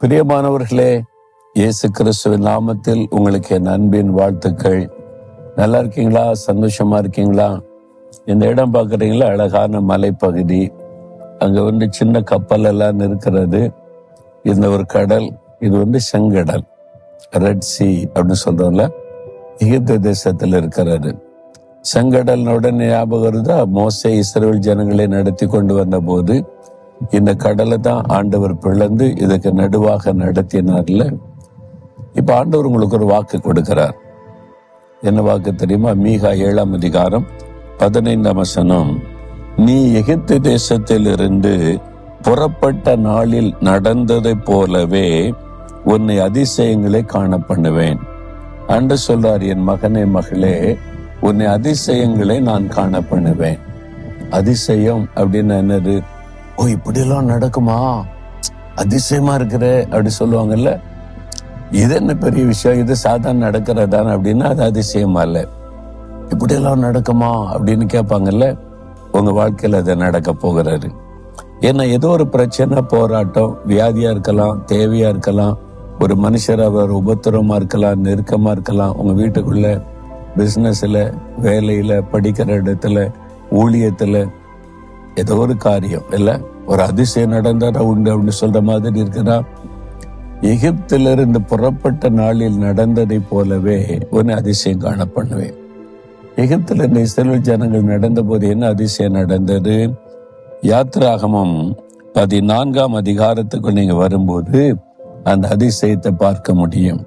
பிரியமானவர்களே, இயேசு கிறிஸ்துவின் நாமத்தில் உங்களுக்கு என் அன்பின் வாழ்த்துக்கள். நல்லா இருக்கீங்களா? சந்தோஷமா இருக்கீங்களா? இந்த இடம் பார்க்குறீங்களா? அழகான மலைப்பகுதி. அங்க சின்ன கப்பல் எல்லாம் இருக்கிறது. இந்த ஒரு கடல், இது செங்கடல், ரெட் சி அப்படின்னு சொல்றோம்ல, எகிப்து தேசத்தில் இருக்கிறது. செங்கடலுடன் ஞாபகம் வருதா? மோசே இஸ்ரவேல் ஜனங்களை நடத்தி கொண்டு வந்த போது இந்த கடலை தான் ஆண்டவர் பிளந்து இதுக்கு நடுவாக நடத்தினார்ல. இப்ப ஆண்டவர் உங்களுக்கு ஒரு வாக்கு கொடுக்கிறார். என்ன வாக்கு தெரியுமா? மீகா 7ஆம் அதிகாரம் 15ஆம் வசனம். நீ எகிப்து தேசத்தில் இருந்து புறப்பட்ட நாளில் நடந்ததை போலவே உன்னை அதிசயங்களை காண பண்ணுவேன். ஆண்டு சொல்றார், என் மகனே மகளே, உன்னை அதிசயங்களை நான் காண பண்ணுவேன். அதிசயம் அப்படின்னு என்னது? ஓ, இப்படியெல்லாம் நடக்குமா, அதிசயமா இருக்கிற அப்படி சொல்லுவாங்கல்ல. இது என்ன பெரிய விஷயம், இது சாதாரண நடக்கிறதான அப்படின்னா அது அதிசயமா இல்ல. இப்படியெல்லாம் நடக்குமா அப்படின்னு கேட்பாங்கல்ல. உங்க வாழ்க்கையில அது நடக்க போகிறாரு. ஏன்னா ஏதோ ஒரு பிரச்சனை, போராட்டம், வியாதியா இருக்கலாம், தேவையா இருக்கலாம், ஒரு மனுஷர் அவர் உபத்திரமா இருக்கலாம், நெருக்கமா இருக்கலாம், உங்க வீட்டுக்குள்ள, பிசினஸ்ல, வேலையில, படிக்கிற இடத்துல, ஊழியத்துல, ஏதோ ஒரு காரியம் இல்ல, ஒரு அதிசயம் நடந்தாரா உண்டு அப்படின்னு சொல்ற மாதிரி இருக்கிறா. எகிப்திலிருந்து புறப்பட்ட நாளில் நடந்ததை போலவே ஒரு அதிசயம் காண பண்ணுவேன். எகிப்தில் இந்த இஸ்ரவேல் ஜனங்கள் நடந்த போது என்ன அதிசயம் நடந்தது? யாத்திராகமம் 14ஆம் அதிகாரத்துக்கு நீங்க வரும்போது அந்த அதிசயத்தை பார்க்க முடியும்.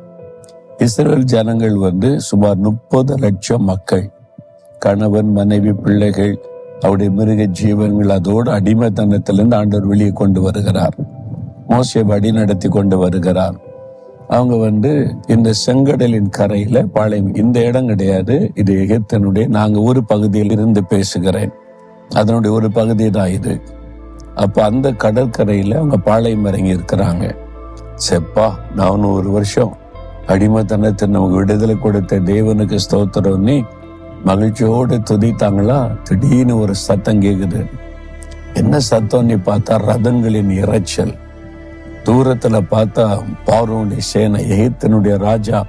இஸ்ரவேல் ஜனங்கள் சுமார் 30 லட்சம் மக்கள், கணவன், மனைவி, பிள்ளைகள், அவருடைய மிருக ஜீவன்கள், அதோடு அடிமைத்தனத்திலிருந்து ஆண்டவர் வெளியே கொண்டு வருகிறார். மோசே வழி நடத்தி கொண்டு வருகிறார். அவங்க இந்த செங்கடலின் கரையில பாளையம். இந்த இடம் கிடையாது, இது எகிப்தினுடைய, நாங்க ஒரு பகுதியில் இருந்து பேசுகிறேன், அதனுடைய ஒரு பகுதி தான் இது. அப்ப அந்த கடற்கரையில அவங்க பாளையம் இறங்கி இருக்கிறாங்க. செப்பா, 400 வருஷம் அடிமைத்தனத்தை நமக்கு விடுதலை கொடுத்த தேவனுக்கு ஸ்தோத்திரம் நீ மகிழ்ச்சியோடு துதித்தாங்களா. திடீர்னு ஒரு சத்தம் கேக்குது. என்ன சத்தம் நீ பார்த்தா? ரதங்களின் இரைச்சல். தூரத்துல பார்த்தா பார்வோனுடைய சேனை, எகிப்தினுடைய ராஜா.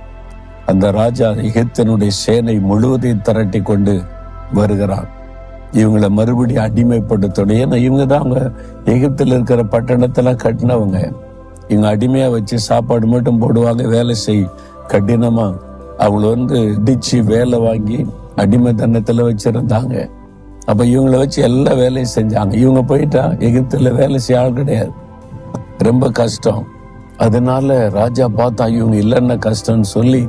அந்த ராஜா எகிப்தினுடைய சேனை முழுவதையும் திரட்டி கொண்டு வருகிறான். இவங்களை மறுபடியும் அடிமைப்படுத்தணும். ஏன்னா இவங்க தான் அவங்க எகிப்தில் இருக்கிற பட்டணத்தெல்லாம் கட்டினவங்க. இவங்க அடிமையா வச்சு சாப்பாடு மட்டும் போடுவாங்க, வேலை செய் கடினமா. அவங்கள இடிச்சு வேலை வாங்கி அடிமைத்தனத்துல வச்சிருந்தாங்க. அப்ப இவங்களை வச்சு எல்லா வேலையும் செஞ்சாங்க. இவங்க போயிட்டா எகிப்துல வேலை செய்ய ஆள் கிடையாது, ரொம்ப கஷ்டம். அதனால ராஜா பார்த்தா இவங்க இல்லைன்னா கஷ்டம்னு சொல்லி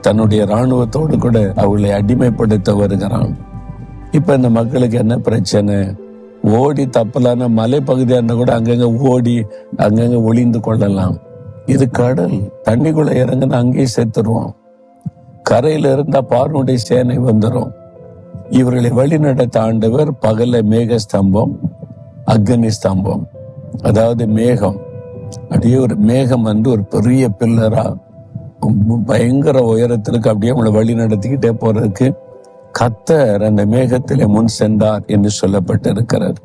தன்னுடைய இராணுவத்தோடு கூட அவங்களை அடிமைப்படுத்த வருகிறான். இப்ப இந்த மக்களுக்கு என்ன பிரச்சனை? ஓடி தப்பலான மலைப்பகுதியா இருந்தா கூட அங்கங்க ஓடி அங்கங்க ஒளிந்து கொள்ளலாம். இது கடல், தண்ணிக்குள்ள இறங்குனா அங்கேயே செத்துருவோம். கரையில இருந்தா பார்வனுடைய சேனை வந்துடும். இவர்களை வழி நடத்த ஆண்டவர் பகல மேக ஸ்தம்பம், அக்னி ஸ்தம்பம், அதாவது மேகம், அப்படியே ஒரு மேகம் ஒரு பெரிய பில்லரா பயங்கர உயரத்திற்கு அப்படியே அவங்களை வழி நடத்திக்கிட்டே போறதுக்கு கர்த்தர் அந்த மேகத்திலே முன் சென்றார் என்று சொல்லப்பட்டு இருக்கிறார்.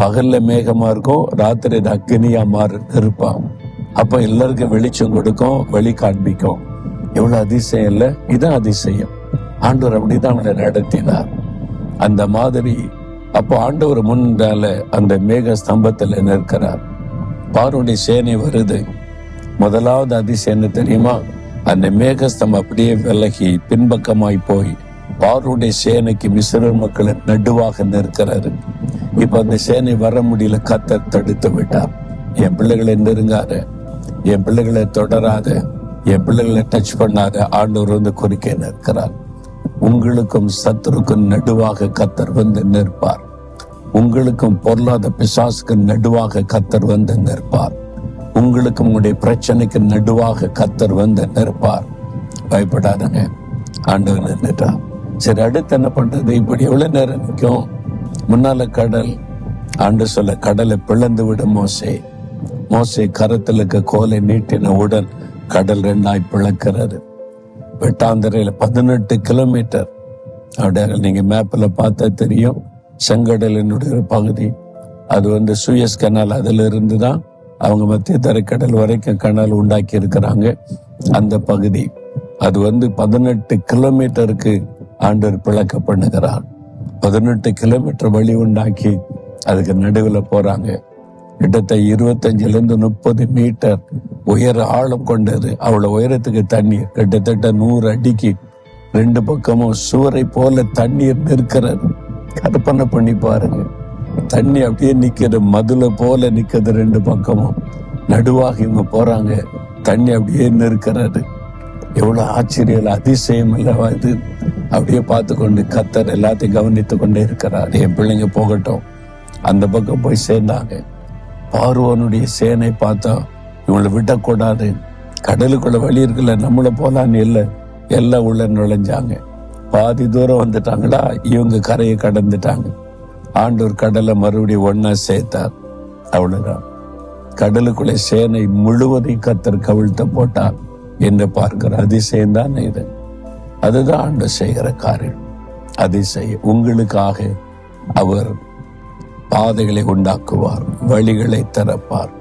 பகல்ல மேகமா இருக்கும், ராத்திரி அக்னியா மாறு இருப்பான். அப்ப எல்லாருக்கும் வெளிச்சம் கொடுக்கும், வழி காண்பிக்கும். எவ்வளவு அதிசயம் இல்ல? இதான் அதிசயம். ஆண்டவர் அப்படிதான் அவனை நடத்தினார். அந்த மாதிரி அப்போ ஆண்டவர் முன்னால அந்த மேக ஸ்தம்பத்துல நிற்கிறார். பார்வனுடைய சேனை வருது. முதலாவது அதிசயம் என்ன தெரியுமா? அந்த மேகஸ்தம்பம் அப்படியே விலகி பின்பக்கமாய் போய் பார்வனுடைய சேனைக்கு மிஸ்ரர் மக்களை நடுவாக நிற்கிறாரு. இப்ப அந்த சேனை வர முடியல, கர்த்தர் தடுத்து விட்டார். என் பிள்ளைகளை நெருங்காத, என் பிள்ளைகளை தொடராத, என் பிள்ளைகளை டச் பண்ணாத. ஆண்டவர் குறுக்கே நிற்கிறார். உங்களுக்கும் சத்துருக்கும் நடுவாக கர்த்தர் நிற்பார். உங்களுக்கும் பொருளாத பிசாசுக்கு நடுவாக கர்த்தர் நிற்பார். உங்களுக்கும் உங்களுடைய பிரச்சனைக்கு நடுவாக கர்த்தர் நிற்பார். பயப்படாதங்க, ஆண்டவர் நின்றுட்டார். சரி, அடுத்து என்ன பண்றது? இப்படி எவ்வளவு நேரம் நிற்கும்? முன்னால கடல். ஆண்டு சொல்ல, கடலை பிளந்து விடும் மோசே. மோசே கரத்தில் இருக்க கோலை நீட்டினவுடன் கடல் 2ஆய் பிளக்கிறது. வெட்டாந்தரையில 18 கிலோமீட்டர். அப்படியே நீங்க மேப்ல பார்த்தா தெரியும். செங்கடலினுடைய ஒரு பகுதி அது சூயஸ் கனால், அதுல இருந்து தான் அவங்க மத்திய தரைக்கடல் வரைக்கும் கனல் உண்டாக்கி இருக்கிறாங்க. அந்த பகுதி அது 18 கிலோமீட்டருக்கு ஆண்டவர் பிளக்க பண்ணுகிறார். 18 கிலோமீட்டர் வழி உண்டாக்கி அதுக்கு நடுவில் போறாங்க. கிட்டத்தட்ட 25-30 மீட்டர் உயர ஆழம் கொண்டது. அவ்வளவு உயரத்துக்கு தண்ணீர் கிட்டத்தட்ட 100 அடிக்கு 2 பக்கமும் சுவரை போல தண்ணீர் நிற்கிறது. கற்பனை பண்ணி பாருங்க, தண்ணி அப்படியே நிக்கிற மதுளை போல நிக்கிறது 2 பக்கமும். நடுவாக இவங்க போறாங்க, தண்ணி அப்படியே நிற்கிறது. எவ்வளவு ஆச்சரியம், அதிசயம் இல்லவா இது? அப்படியே பார்த்து கொண்டு கர்த்தர் எல்லாத்தையும் கவனித்து கொண்டே இருக்கிறார். என் பிள்ளைங்க போகட்டும். அந்த பக்கம் போய் சேர்ந்தாங்க. பார்வோனுடைய சேனை பார்த்தா இவங்களை விடக்கூடாது, கடலுக்குள்ள வழி இருக்குல்ல, நம்மள போலான்னு இல்லை, எல்லாம் உள்ள நுழைஞ்சாங்க. பாதி தூரம் வந்துட்டாங்களா, இவங்க கரையை கடந்துட்டாங்க. ஆண்டவர் கடலை மறுபடியும் ஒன்னா சேர்த்தார். அவ்வளவுதான். கடலுக்குள்ளே சேனை முழுவதையும் கர்த்தர் கவிழ்த்த போட்டார் என்று பார்க்கிற அதிசயம் தான் இது. அதுதான் ஆண்டவர் செய்கிற காரியம், அதிசயம். உங்களுக்காக அவர் பாதைகளை உண்டாக்குவார், வழிகளை திறப்பார்,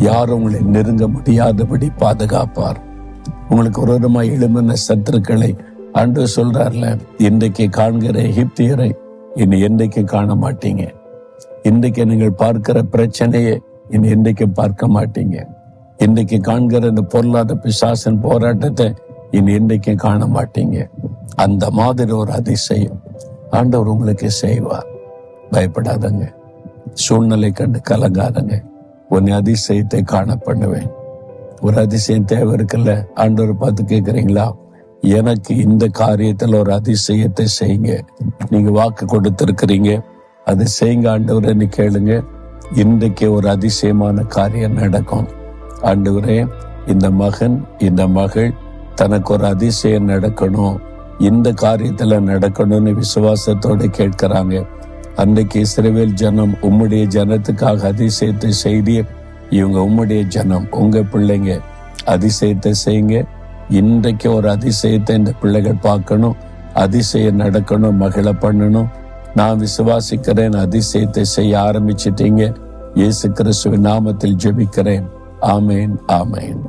யாரும் உங்களை நெருங்க முடியாதபடி பாதுகாப்பார். உங்களுக்கு விரோதமாய் எழும்பின சத்துருக்களை ஆண்டவர் சொல்றார்ல, இன்றைக்கு காண்கிற எகிப்தியரை இனி என்றைக்கு காண மாட்டீங்க. இன்றைக்கு நீங்கள் பார்க்கிற பிரச்சனையை இனி என்றைக்கு பார்க்க மாட்டீங்க. இன்றைக்கு காண்கிற இந்த பொருளாதார பிசாசின் போராட்டத்தை இனி என்றைக்கு காண மாட்டீங்க. அந்த மாதிரி ஒரு அதிசயம் ஆண்டவர் உங்களுக்கு செய்வார். பயப்படாதங்க, சூழ்நிலை கண்டு கலங்காதங்க. உன்னை அதிசயத்தை காண பண்ணுவேன். ஒரு அதிசயம் தேவை இருக்குல்ல, ஆண்டவர் பார்த்து கேட்குறீங்களா, எனக்கு இந்த காரியத்தில் ஒரு அதிசயத்தை செய்யுங்க. நீங்க வாக்கு கொடுத்திருக்கிறீங்க, அதை செய்யுங்க ஆண்டவரே கேளுங்க. இன்றைக்கு ஒரு அதிசயமான காரியம் நடக்கும். ஆண்டவரே, இந்த மகன் இந்த மகள் தனக்கு ஒரு அதிசயம் நடக்கணும், இந்த காரியத்துல நடக்கணும்னு விசுவாசத்தோட கேட்கிறாங்க. அன்றைக்கு இஸ்ரவேல் ஜனம் உம்முடைய ஜனத்துக்காக அதிசயத்தை செய்தி, இவங்க உம்முடைய ஜனம், உங்க பிள்ளைங்க, அதிசயத்தை செய்யுங்க. இன்றைக்கு ஒரு அதிசயத்தை இந்த பிள்ளைகள் பார்க்கணும், அதிசயம் நடக்கணும், மகிழ பண்ணணும். நான் விசுவாசிக்கிறேன், அதிசயத்தை செய்ய ஆரம்பிச்சிட்டீங்க. இயேசு கிறிஸ்துவின் நாமத்தில் ஜெபிக்கிறேன். ஆமேன், ஆமேன்.